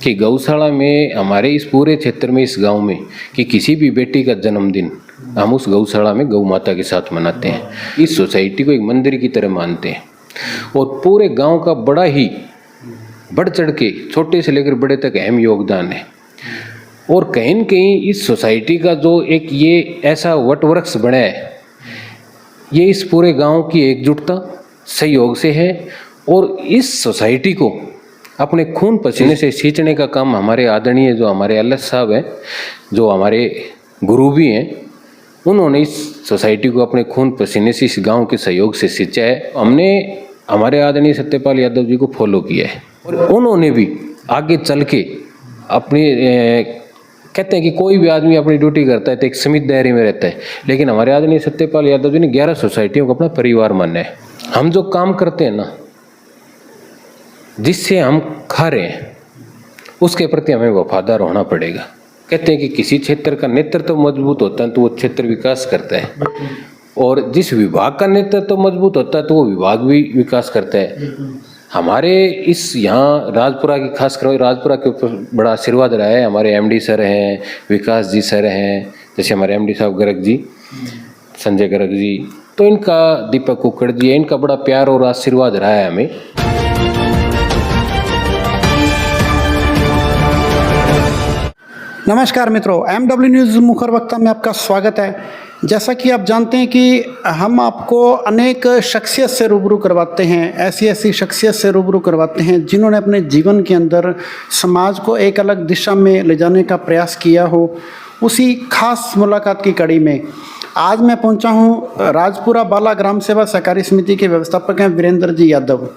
कि गौशाला में हमारे इस पूरे क्षेत्र में, इस गांव में, कि किसी भी बेटी का जन्मदिन हम उस गौशाला में गौ माता के साथ मनाते हैं। इस सोसाइटी को एक मंदिर की तरह मानते हैं और पूरे गांव का बड़ा ही बढ़ चढ़ के, छोटे से लेकर बड़े तक अहम योगदान है। और कहीं न कहीं इस सोसाइटी का जो एक ये ऐसा वटवृक्ष बना है, ये इस पूरे गांव की एकजुटता सहयोग से है। और इस सोसाइटी को अपने खून पसीने से सींचने का काम हमारे आदरणीय जो हमारे अल्लाह साहब हैं, जो हमारे गुरु भी हैं, उन्होंने इस सोसाइटी को अपने खून पसीने से इस गांव के सहयोग से सींचा है। हमने हमारे आदरणीय सत्यपाल यादव जी को फॉलो किया है और उन्होंने भी आगे चल के अपनी कहते हैं कि कोई भी आदमी अपनी ड्यूटी करता है तो एक सीमित दायरे में रहता है, लेकिन हमारे आदरणीय सत्यपाल यादव जी ने 11 सोसाइटियों को अपना परिवार माना है। हम जो काम करते हैं ना, जिससे हम खा रहे हैं, उसके प्रति हमें वफादार होना पड़ेगा। कहते हैं कि किसी क्षेत्र का नेतृत्व मजबूत होता है तो वो क्षेत्र विकास करता है, और जिस विभाग का नेतृत्व मजबूत होता है तो वो विभाग भी विकास करता है। हमारे इस यहाँ राजपुरा की, खासकर राजपुरा के ऊपर बड़ा आशीर्वाद रहा है। हमारे एमडी सर हैं, विकास जी सर हैं, जैसे हमारे एमडी साहब गर्ग जी, संजय गर्ग जी, तो इनका, दीपक कुकड़ जी, इनका बड़ा प्यार और आशीर्वाद रहा है हमें। नमस्कार मित्रों, MW न्यूज़ मुखर वक्ता में आपका स्वागत है। जैसा कि आप जानते हैं कि हम आपको अनेक शख्सियत से रूबरू करवाते हैं, ऐसी शख्सियत से रूबरू करवाते हैं जिन्होंने अपने जीवन के अंदर समाज को एक अलग दिशा में ले जाने का प्रयास किया हो। उसी खास मुलाकात की कड़ी में आज मैं पहुंचा हूं राजपुरा बाला ग्राम सेवा सहकारी समिति के व्यवस्थापक हैं वीरेंद्र जी यादव।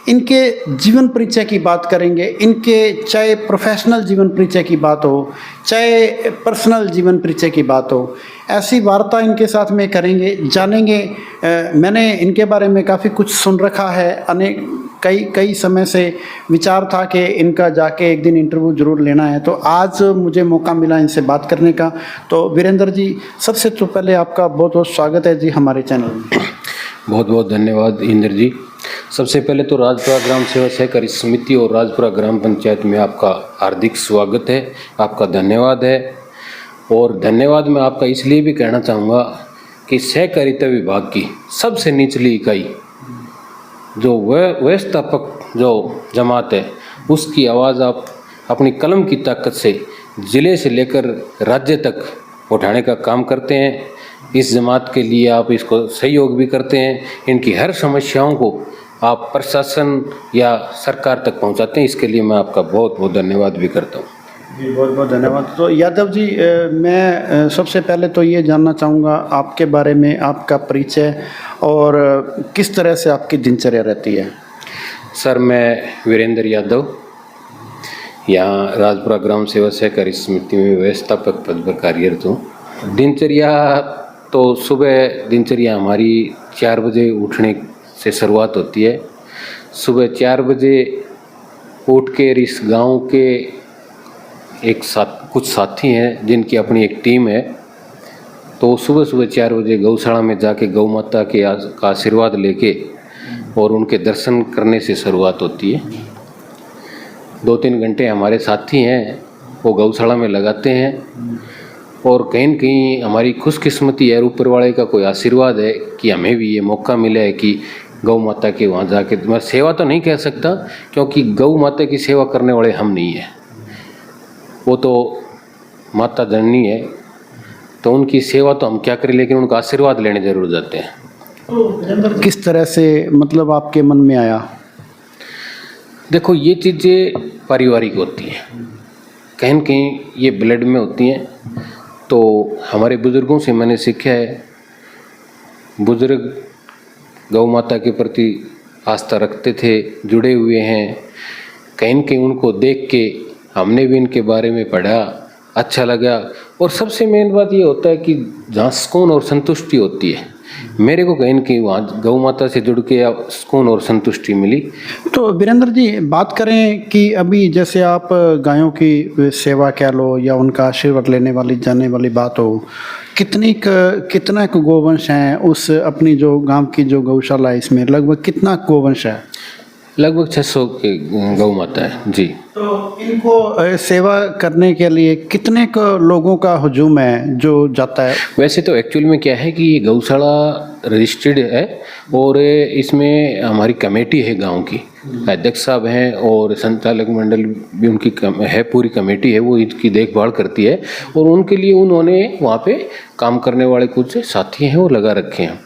इनके जीवन परिचय की बात करेंगे। इनके चाहे प्रोफेशनल जीवन परिचय की बात हो, चाहे पर्सनल जीवन परिचय की बात हो, ऐसी वार्ता इनके साथ में करेंगे, जानेंगे। मैंने इनके बारे में काफ़ी कुछ सुन रखा है। अनेक कई समय से विचार था कि इनका जाके एक दिन इंटरव्यू जरूर लेना है, तो आज मुझे मौका मिला इनसे बात करने का। तो वीरेंद्र जी, सबसे तो पहले आपका बहुत बहुत स्वागत है जी हमारे चैनल में। बहुत बहुत धन्यवाद इंद्र जी। सबसे पहले तो राजपुरा ग्राम सेवा सहकारी समिति और राजपुरा ग्राम पंचायत में आपका हार्दिक स्वागत है, आपका धन्यवाद है। और धन्यवाद मैं आपका इसलिए भी कहना चाहूँगा कि सहकारिता विभाग की सबसे निचली इकाई जो व्यवस्थापक जो जमात है, उसकी आवाज़ आप अपनी कलम की ताकत से ज़िले से लेकर राज्य तक उठाने का काम करते हैं। इस जमात के लिए आप इसको सहयोग भी करते हैं। इनकी हर समस्याओं को आप प्रशासन या सरकार तक पहुंचाते हैं। इसके लिए मैं आपका बहुत बहुत धन्यवाद भी करता हूं। जी, बहुत बहुत धन्यवाद। तो यादव जी, मैं सबसे पहले तो ये जानना चाहूँगा आपके बारे में, आपका परिचय और किस तरह से आपकी दिनचर्या रहती है। सर, मैं वीरेंद्र यादव यहाँ राजपुरा ग्राम सेवा सहकारी समिति में व्यवस्थापक पद पर कार्यरत हूँ। दिनचर्या तो सुबह दिनचर्या हमारी 4 बजे उठने से शुरुआत होती है। सुबह 4 बजे उठ के इस गांव के कुछ साथी हैं जिनकी अपनी एक टीम है, तो सुबह 4 बजे गौशाला में जाके गौ माता के का आशीर्वाद लेके और उनके दर्शन करने से शुरुआत होती है। 2-3 घंटे हमारे साथी हैं वो गौशाला में लगाते हैं। और कहीं न कहीं हमारी खुशकिस्मती है, ऊपर वाले का कोई आशीर्वाद है कि हमें भी ये मौका मिला है कि गौ माता के वहाँ जाके, मैं सेवा तो नहीं कह सकता क्योंकि गौ माता की सेवा करने वाले हम नहीं हैं, वो तो माता जननी है, तो उनकी सेवा तो हम क्या करें, लेकिन उनका आशीर्वाद लेने जरूर जाते हैं। तो किस तरह से मतलब आपके मन में आया? देखो, ये चीज़ें पारिवारिक होती हैं, कहीं न कहीं ये ब्लड में होती हैं। तो हमारे बुज़ुर्गों से मैंने सीखा है, बुज़ुर्ग गौ माता के प्रति आस्था रखते थे, जुड़े हुए हैं। कहीं न कहीं उनको देख के हमने भी इनके बारे में पढ़ा, अच्छा लगा। और सबसे मेन बात ये होता है कि जहाँ सुकून और संतुष्टि होती है, मेरे को कहीं न कहीं वहाँ गौ माता से जुड़ के सुकून और संतुष्टि मिली। तो वीरेंद्र जी, बात करें कि अभी जैसे आप गायों की सेवा कह लो या उनका आशीर्वाद लेने वाली जाने वाली बात हो, कितना गोवंश हैं उस अपनी जो गांव की जो गौशाला है, इसमें लगभग कितना गोवंश है? लगभग 600 के गौ माता है जी। तो इनको सेवा करने के लिए कितने लोगों का हुजूम है जो जाता है? वैसे तो एक्चुअल में क्या है कि ये गौशाला रजिस्टर्ड है और इसमें हमारी कमेटी है गांव की, अध्यक्ष साहब हैं और संचालक मंडल भी उनकी है, पूरी कमेटी है वो इसकी देखभाल करती है और उनके लिए उन्होंने वहाँ पे काम करने वाले कुछ साथी हैं वो लगा रखे हैं।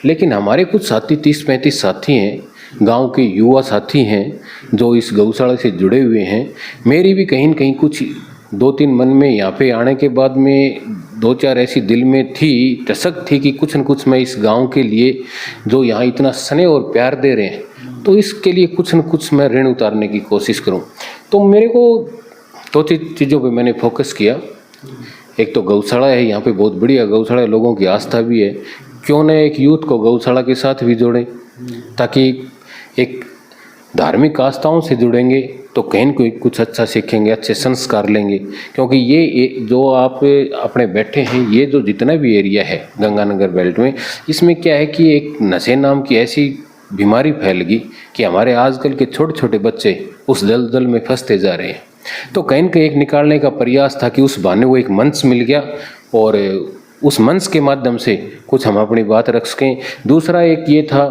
लेकिन हमारे कुछ साथी 30-35 साथी हैं, गांव के युवा साथी हैं जो इस गौशाला से जुड़े हुए हैं। मेरी भी कहीं न कहीं कुछ 2-3 मन में यहाँ पे आने के बाद में 2-4 ऐसी दिल में थी टसक थी कि कुछ न कुछ मैं इस गांव के लिए जो यहाँ इतना स्नेह और प्यार दे रहे हैं तो इसके लिए कुछ न कुछ मैं ऋण उतारने की कोशिश करूँ। तो मेरे को 2 चीज़ों पे मैंने फोकस किया। एक तो गौशाला है, यहाँ पे बहुत बढ़िया गौशाला है, लोगों की आस्था भी है, क्यों न एक यूथ को गौशाला के साथ भी जोड़ें ताकि एक धार्मिक आस्थाओं से जुड़ेंगे तो कहीं कोई कुछ अच्छा सीखेंगे, अच्छे संस्कार लेंगे। क्योंकि ये जो आप अपने बैठे हैं ये जो जितना भी एरिया है गंगानगर बेल्ट में, इसमें क्या है कि एक नशे नाम की ऐसी बीमारी फैल गई कि हमारे आजकल के छोटे छोटे बच्चे उस दलदल में फंसते जा रहे हैं। तो कहीं एक निकालने का प्रयास था कि उस बहाने वो एक मंच मिल गया और उस मंच के माध्यम से कुछ हम अपनी बात रख सकें। दूसरा एक ये था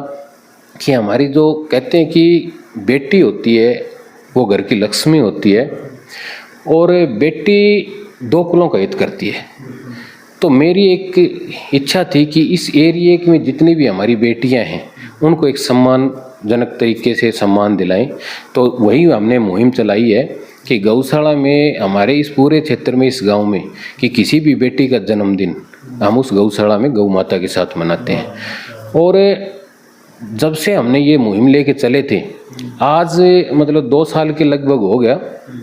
कि हमारी जो कहते हैं कि बेटी होती है वो घर की लक्ष्मी होती है और बेटी 2 कुलों का हित करती है। तो मेरी एक इच्छा थी कि इस एरिया में जितनी भी हमारी बेटियां हैं उनको एक सम्मानजनक तरीके से सम्मान दिलाएं। तो वही हमने मुहिम चलाई है कि गौशाला में हमारे इस पूरे क्षेत्र में, इस गांव में, कि किसी भी बेटी का जन्मदिन हम उस गौशाला में गौ माता के साथ मनाते हैं। और जब से हमने ये मुहिम लेके चले थे, आज मतलब 2 साल के लगभग हो गया,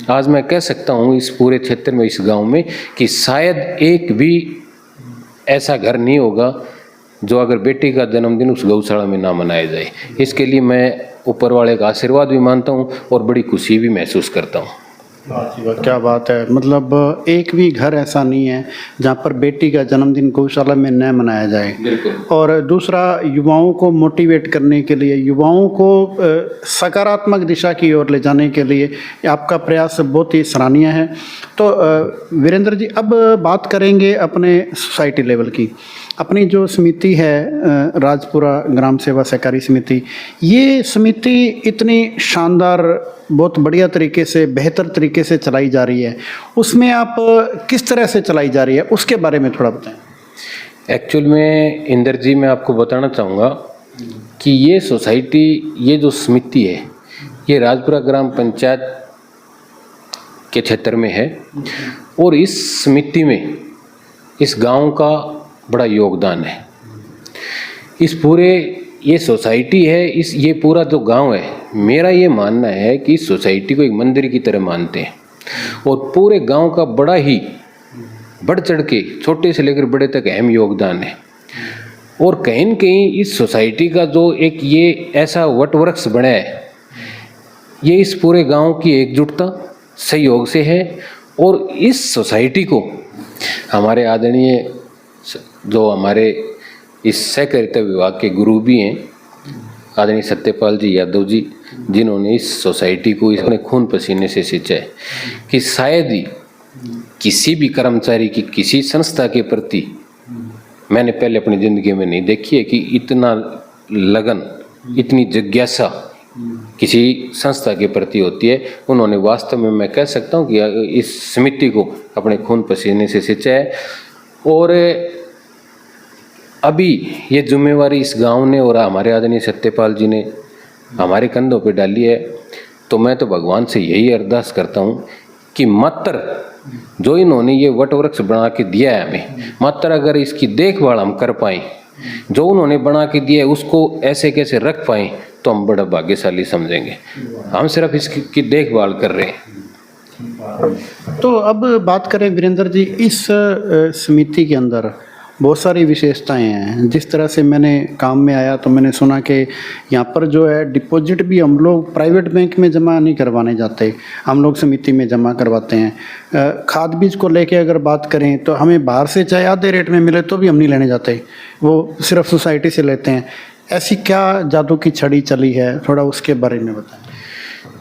आज मैं कह सकता हूँ इस पूरे क्षेत्र में, इस गांव में, कि शायद एक भी ऐसा घर नहीं होगा जो अगर बेटी का जन्मदिन उस गौशाला में ना मनाया जाए। इसके लिए मैं ऊपर वाले का आशीर्वाद भी मानता हूँ और बड़ी खुशी भी महसूस करता हूँ। क्या बात है, मतलब एक भी घर ऐसा नहीं है जहाँ पर बेटी का जन्मदिन गौशाला में न मनाया जाए। बिल्कुल। और दूसरा, युवाओं को मोटिवेट करने के लिए, युवाओं को सकारात्मक दिशा की ओर ले जाने के लिए आपका प्रयास बहुत ही सराहनीय है। तो वीरेंद्र जी, अब बात करेंगे अपने सोसाइटी लेवल की। अपनी जो समिति है राजपुरा ग्राम सेवा सहकारी समिति, ये समिति इतनी शानदार, बहुत बढ़िया तरीके से, बेहतर तरीके से चलाई जा रही है, उसमें आप किस तरह से चलाई जा रही है उसके बारे में थोड़ा बताएं। एक्चुअल में इंदर जी, मैं आपको बताना चाहूँगा कि ये सोसाइटी, ये जो समिति है, ये राजपुरा ग्राम पंचायत के क्षेत्र में है और इस समिति में इस गांव का बड़ा योगदान है। इस पूरे ये सोसाइटी है, ये पूरा जो गांव है, मेरा ये मानना है कि इस सोसाइटी को एक मंदिर की तरह मानते हैं और पूरे गांव का बड़ा ही बढ़ चढ़ के, छोटे से लेकर बड़े तक अहम योगदान है। और कहीं न कहीं इस सोसाइटी का जो एक ये ऐसा वटवृक्ष बना है, ये इस पूरे गांव की एकजुटता, सहयोग से है। और इस सोसाइटी को हमारे आदरणीय जो हमारे इस सहकारिता विभाग के गुरु भी हैं, आदरणीय सत्यपाल जी यादव जी, जिन्होंने इस सोसाइटी को अपने खून पसीने से सींचा है कि शायद ही किसी भी कर्मचारी की किसी संस्था के प्रति मैंने पहले अपनी ज़िंदगी में नहीं देखी है कि इतना लगन, इतनी जिज्ञासा किसी संस्था के प्रति होती है। उन्होंने वास्तव में, मैं कह सकता हूँ कि इस समिति को अपने खून पसीने से सींचा है। और अभी ये जिम्मेवारी इस गांव ने और हमारे आदरणीय सत्यपाल जी ने हमारे कंधों पे डाली है। तो मैं तो भगवान से यही अरदास करता हूँ कि मात्र जो इन्होंने ये वटवृक्ष बना के दिया है हमें, मात्र अगर इसकी देखभाल हम कर पाएँ, जो उन्होंने बना के दिया है उसको ऐसे कैसे रख पाएँ, तो हम बड़ा भाग्यशाली समझेंगे। हम सिर्फ इसकी देखभाल कर रहे हैं। तो अब बात करें वीरेंद्र जी, इस समिति के अंदर बहुत सारी विशेषताएं हैं। जिस तरह से मैंने काम में आया तो मैंने सुना कि यहाँ पर जो है डिपॉजिट भी हम लोग प्राइवेट बैंक में जमा नहीं करवाने जाते, हम लोग समिति में जमा करवाते हैं। खाद बीज को लेके अगर बात करें तो हमें बाहर से चाहे आधे रेट में मिले तो भी हम नहीं लेने जाते, वो सिर्फ सोसाइटी से लेते हैं। ऐसी क्या जादू की छड़ी चली है, थोड़ा उसके बारे में बताएं।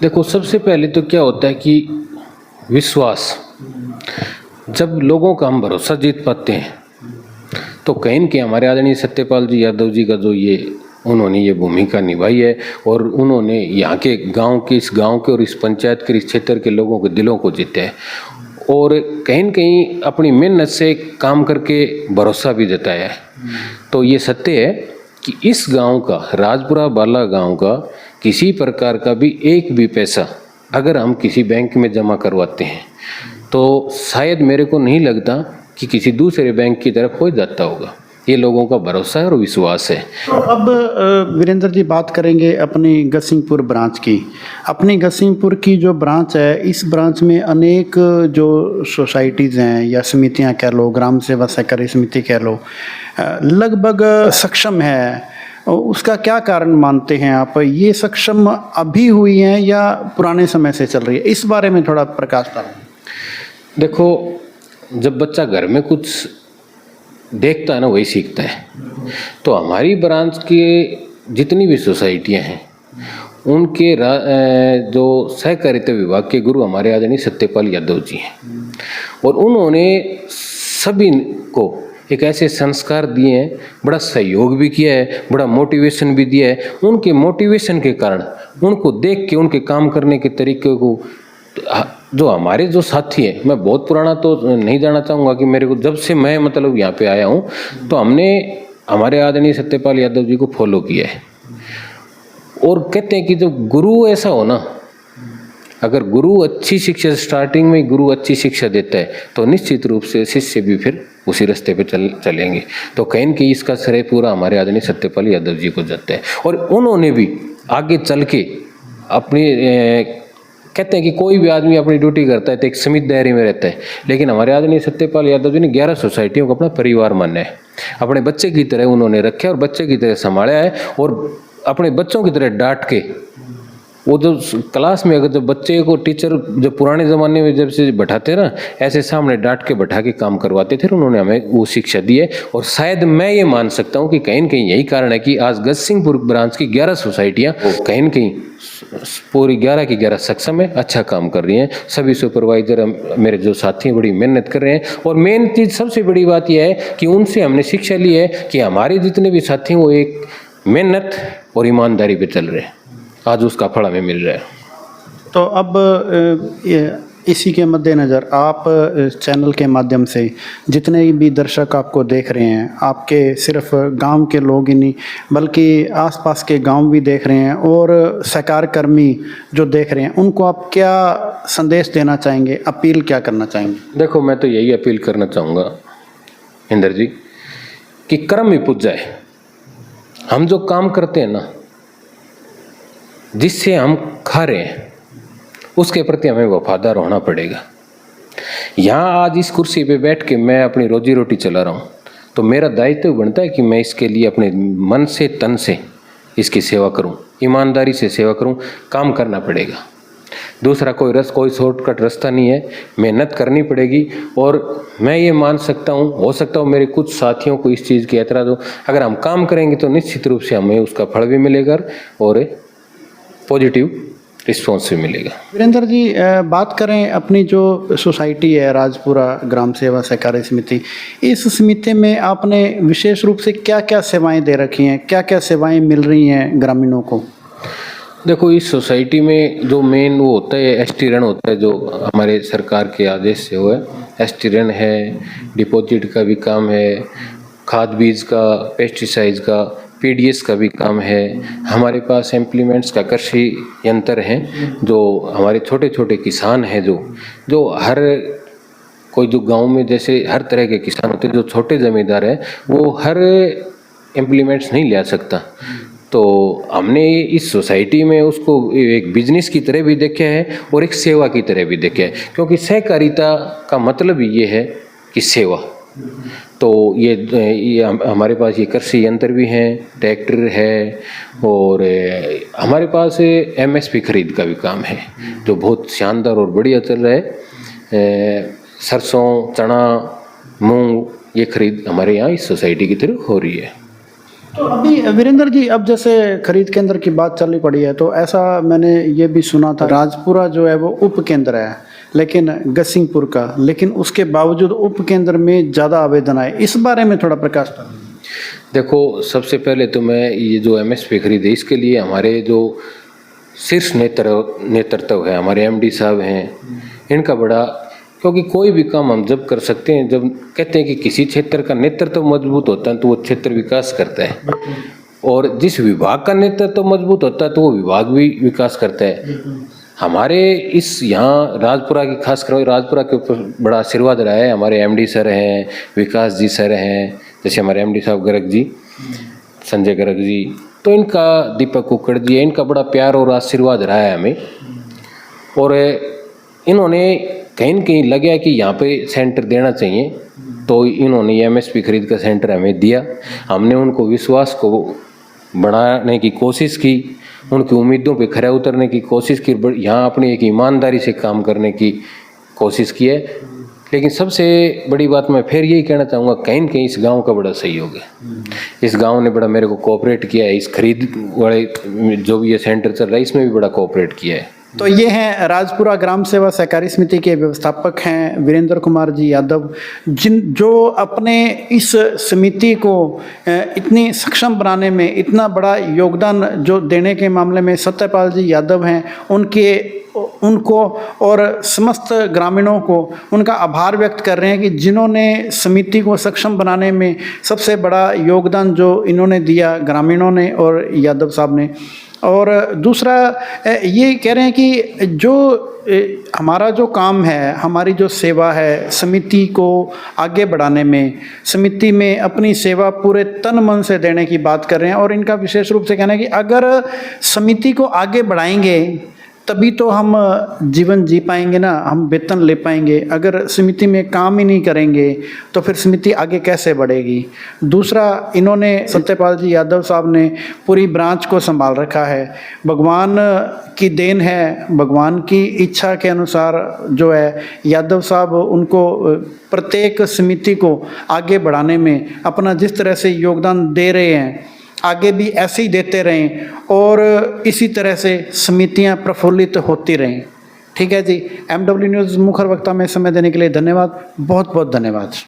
देखो, सबसे पहले तो क्या होता है कि विश्वास, जब लोगों का हम भरोसा जीत पाते हैं तो कहीं न कहीं हमारे आदरणीय सत्यपाल जी यादव जी का जो उन्होंने ये भूमिका निभाई है और उन्होंने यहाँ के गांव के, इस गांव के और इस पंचायत के, इस क्षेत्र के लोगों के दिलों को जीते है और कहीं न कहीं अपनी मेहनत से काम करके भरोसा भी जताया है। तो ये सत्य है कि इस गांव का, राजपुरा बाला गांव का, किसी प्रकार का भी एक भी पैसा अगर हम किसी बैंक में जमा करवाते हैं तो शायद मेरे को नहीं लगता कि किसी दूसरे बैंक की तरफ हो जाता होगा। ये लोगों का भरोसा है और विश्वास है। तो अब वीरेंद्र जी बात करेंगे अपनी गसिंगपुर ब्रांच की। अपनी गसिंगपुर की जो ब्रांच है, इस ब्रांच में अनेक जो सोसाइटीज़ हैं या समितियां कह लो, ग्राम सेवा सहकारी समिति कह लो, लगभग सक्षम है। उसका क्या कारण मानते हैं आप? ये सक्षम अभी हुई हैं या पुराने समय से चल रही है? इस बारे में थोड़ा प्रकाश डालें। देखो, जब बच्चा घर में कुछ देखता है ना, वही सीखता है। तो हमारी ब्रांच के जितनी भी सोसाइटियां हैं उनके जो सहकारिता विभाग के गुरु हमारे आदरणीय सत्यपाल यादव जी हैं और उन्होंने सभी को एक ऐसे संस्कार दिए हैं, बड़ा सहयोग भी किया है, बड़ा मोटिवेशन भी दिया है। उनके मोटिवेशन के कारण, उनको देख के, उनके काम करने के तरीके को, जो हमारे जो साथी हैं, मैं बहुत पुराना तो नहीं जाना चाहूँगा कि मेरे को, जब से मैं मतलब यहाँ पे आया हूँ तो हमने हमारे आदरणीय सत्यपाल यादव जी को फॉलो किया है। और कहते हैं कि जो गुरु ऐसा हो ना, अगर गुरु अच्छी शिक्षा, स्टार्टिंग में गुरु अच्छी शिक्षा देता है तो निश्चित रूप से शिष्य भी फिर उसी रास्ते पे चलेंगे। तो कहीं न कहीं इसका श्रेय पूरा हमारे आदरणीय सत्यपाल यादव जी को जाता है और उन्होंने भी आगे चल के अपनी कहते हैं कि कोई भी आदमी अपनी ड्यूटी करता है तो एक सीमित दायरे में रहता है, लेकिन हमारे आदरणीय सत्यपाल यादव जी ने 11 सोसाइटियों को अपना परिवार माना है। अपने बच्चे की तरह उन्होंने रखा है और बच्चे की तरह संभाला है और अपने बच्चों की तरह डांट के, वो जो क्लास में अगर जब बच्चे को टीचर जब पुराने ज़माने में जब से बैठाते ना, ऐसे सामने डांट के बैठा के काम करवाते थे, उन्होंने हमें वो शिक्षा दी है। और शायद मैं ये मान सकता हूँ कि कहीं न कहीं यही कारण है कि आज गसिंगपुर ब्रांच की 11 सोसाइटियाँ कहीं न कहीं पूरी 11 की 11 सक्षम है, अच्छा काम कर रही हैं। सभी सुपरवाइजर मेरे जो साथी हैं बड़ी मेहनत कर रहे हैं और मेन चीज़, सबसे बड़ी बात यह है कि उनसे हमने शिक्षा ली है कि हमारे जितने भी साथी हैं वो एक मेहनत और ईमानदारी पे चल रहे हैं। आज उसका फल हमें मिल रहा है। तो अब इसी के मद्देनज़र आप चैनल के माध्यम से जितने भी दर्शक आपको देख रहे हैं, आपके सिर्फ गांव के लोग ही नहीं बल्कि आसपास के गांव भी देख रहे हैं और सहकार कर्मी जो देख रहे हैं, उनको आप क्या संदेश देना चाहेंगे, अपील क्या करना चाहेंगे? देखो, मैं तो यही अपील करना चाहूँगा इंदर जी कि कर्म ही पूज जाए। हम जो काम करते हैं ना, जिससे हम खा रहे हैं, उसके प्रति हमें वफादार होना पड़ेगा। यहाँ आज इस कुर्सी पे बैठ के मैं अपनी रोजी रोटी चला रहा हूँ तो मेरा दायित्व बनता है कि मैं इसके लिए अपने मन से, तन से इसकी सेवा करूँ, ईमानदारी से सेवा करूँ। काम करना पड़ेगा, दूसरा कोई शॉर्टकट रास्ता नहीं है, मेहनत करनी पड़ेगी। और मैं ये मान सकता हूँ, हो सकता हो मेरे कुछ साथियों को इस चीज़ की ऐतराज़ हो, अगर हम काम करेंगे तो निश्चित रूप से हमें उसका फल भी मिलेगा और पॉजिटिव रिस्पॉन्स भी मिलेगा। वीरेंद्र जी, बात करें अपनी जो सोसाइटी है राजपुरा ग्राम सेवा सहकारी समिति, इस समिति में आपने विशेष रूप से क्या क्या सेवाएं दे रखी हैं, क्या क्या सेवाएं मिल रही हैं ग्रामीणों को? देखो, इस सोसाइटी में जो मेन वो होता है, एसटी ऋण होता है, जो हमारे सरकार के आदेश से हुआ है। एसटी ऋण है, डिपॉजिट का भी काम है, खाद बीज का, पेस्टिसाइड का, पीडीएस का भी काम है। हमारे पास इम्प्लीमेंट्स का कृषि यंत्र हैं, जो हमारे छोटे छोटे किसान हैं, जो हर कोई जो गांव में जैसे हर तरह के किसान होते हैं, जो छोटे ज़मींदार हैं वो हर इम्प्लीमेंट्स नहीं ले सकता। तो हमने इस सोसाइटी में उसको एक बिजनेस की तरह भी देखा है और एक सेवा की तरह भी देखा है, क्योंकि सहकारिता का मतलब ये है कि सेवा। तो ये हमारे पास ये कृषि यंत्र भी हैं, ट्रैक्टर है और हमारे पास एमएसपी खरीद का भी काम है जो बहुत शानदार और बढ़िया चल रहा है। सरसों, चना, मूंग ये खरीद हमारे यहाँ इस सोसाइटी की तरफ हो रही है। तो अभी वीरेंद्र जी, अब जैसे खरीद केंद्र की बात चली पड़ी है, तो ऐसा मैंने ये भी सुना था, राजपुरा जो है वो उप केंद्र है लेकिन गसिंगपुर का, लेकिन उसके बावजूद उप केंद्र में ज़्यादा आवेदन आए, इस बारे में थोड़ा प्रकाश डालें। देखो, सबसे पहले तो मैं ये जो एमएसपी खरीद है इसके लिए हमारे जो शीर्ष नेतृत्व है, हमारे एमडी साहब हैं, इनका बड़ा, क्योंकि कोई भी काम हम जब कर सकते हैं, जब कहते हैं कि किसी क्षेत्र का नेतृत्व मजबूत होता है तो वो क्षेत्र विकास करता है, और जिस विभाग का नेतृत्व मजबूत होता है तो वो विभाग भी विकास करता है। हमारे इस यहाँ राजपुरा की खास कर राजपुरा के ऊपर बड़ा आशीर्वाद रहा है। हमारे एमडी सर हैं, विकास जी सर हैं, जैसे हमारे एमडी साहब गर्ग जी, संजय गर्ग जी, तो इनका, दीपक कुकड़ जी, इनका बड़ा प्यार और आशीर्वाद रहा है हमें। और इन्होंने कहीं न कहीं लगा कि यहाँ पे सेंटर देना चाहिए, तो इन्होंने एमएसपी खरीद का सेंटर हमें दिया। हमने उनको विश्वास को बढ़ाने की कोशिश की, उनकी उम्मीदों पे खरा उतरने की कोशिश की, यहाँ अपनी एक ईमानदारी से काम करने की कोशिश की है। लेकिन सबसे बड़ी बात मैं फिर यही कहना चाहूँगा, कहीं न कहीं इस गांव का बड़ा सहयोग है। इस गांव ने बड़ा मेरे को कोऑपरेट किया है, इस खरीद वाले जो भी ये सेंटर चल रहा है इसमें भी बड़ा कोऑपरेट किया है। तो ये हैं राजपुरा ग्राम सेवा सहकारी समिति के व्यवस्थापक हैं वीरेंद्र कुमार जी यादव, जो अपने इस समिति को इतनी सक्षम बनाने में इतना बड़ा योगदान जो देने के मामले में सत्यपाल जी यादव हैं, उनको और समस्त ग्रामीणों को उनका आभार व्यक्त कर रहे हैं कि जिन्होंने समिति को सक्षम बनाने में सबसे बड़ा योगदान जो इन्होंने दिया, ग्रामीणों ने और यादव साहब ने। और दूसरा ये कह रहे हैं कि जो हमारा जो काम है, हमारी जो सेवा है, समिति को आगे बढ़ाने में, समिति में अपनी सेवा पूरे तन मन से देने की बात कर रहे हैं। और इनका विशेष रूप से कहना है कि अगर समिति को आगे बढ़ाएंगे तभी तो हम जीवन जी पाएंगे ना, हम वेतन ले पाएंगे। अगर समिति में काम ही नहीं करेंगे तो फिर समिति आगे कैसे बढ़ेगी। दूसरा, इन्होंने सत्यपाल जी यादव साहब ने पूरी ब्रांच को संभाल रखा है। भगवान की देन है, भगवान की इच्छा के अनुसार जो है यादव साहब उनको प्रत्येक समिति को आगे बढ़ाने में अपना जिस तरह से योगदान दे रहे हैं, आगे भी ऐसे ही देते रहें और इसी तरह से समितियां प्रफुल्लित होती रहें। ठीक है जी। MW न्यूज़ मुखर वक्ता में समय देने के लिए धन्यवाद, बहुत बहुत धन्यवाद।